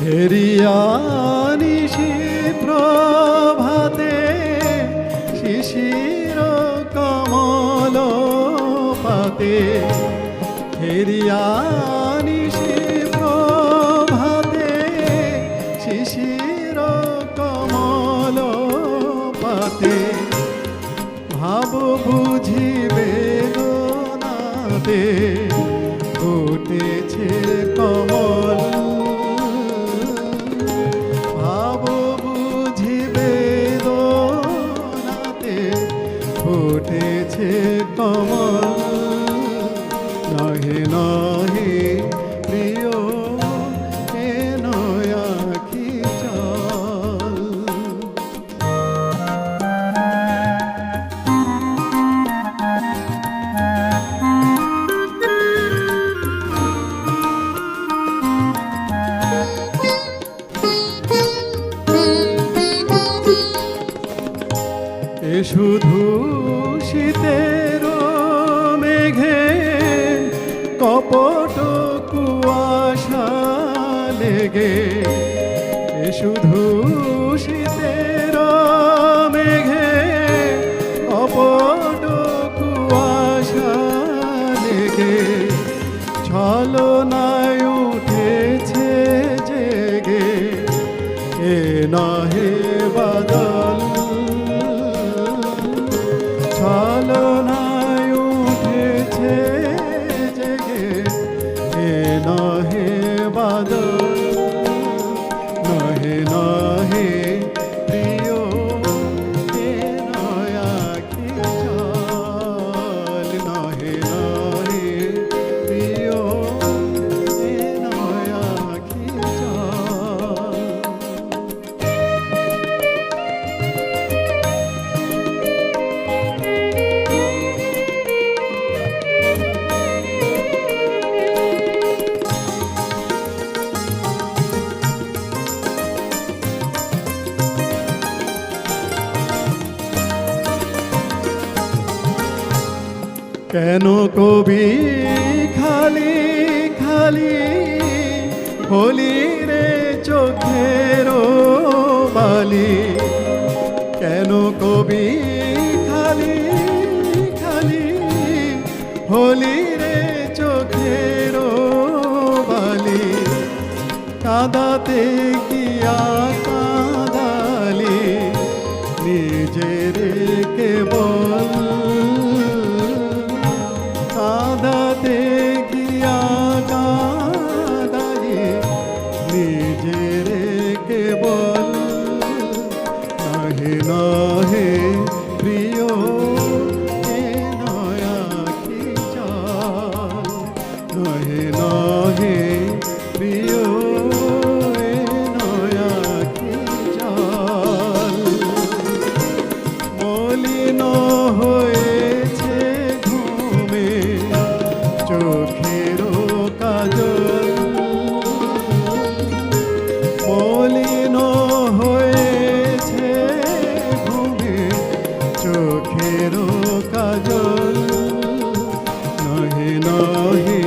হেরিয়া নিশি প্রভাতে শিশির কমল পাতে হেরিয়া নিশি প্রভাতে শিশির কমল পাতে ভাব বুঝিবে নাতে ফুটেছে কমল ভাব বুঝিবে নাতে ফুটেছে কমল নহে নহে প্রিয় এ নয়া কি চল এ শুধু শীতের মেঘে কপট কুয়াশা লেগে এ শুধু শীতের মেঘে কপট কুয়াশা লেগে ছলনায় উঠেছে জেগে এ নহে বাদল ছলনায় উঠেছে জেগে এ নহে বাদল নহে নহে প্রিয় এ নয়া কি চল নহে নহে প্রিয় এ নয়া কি চল কেন কবি খালি খালি হলি রে চোখের বালি কেন কবি খালি খালি হলি রে চোখের বালি কাঁদাতে গিয়া কাঁদালি নিজের কেবল কাঁদাতে গিয়া কাঁদালি নিজের কেবল নহে নহে প্রিয় এ নয়া কি চল নহে নহে প্রিয় এ নয়া কি চল মলিন হয়েছে ঘুমে চোখের কাজল মলিন হয়েছে ঘুমে চোখের কাজল নহে নহে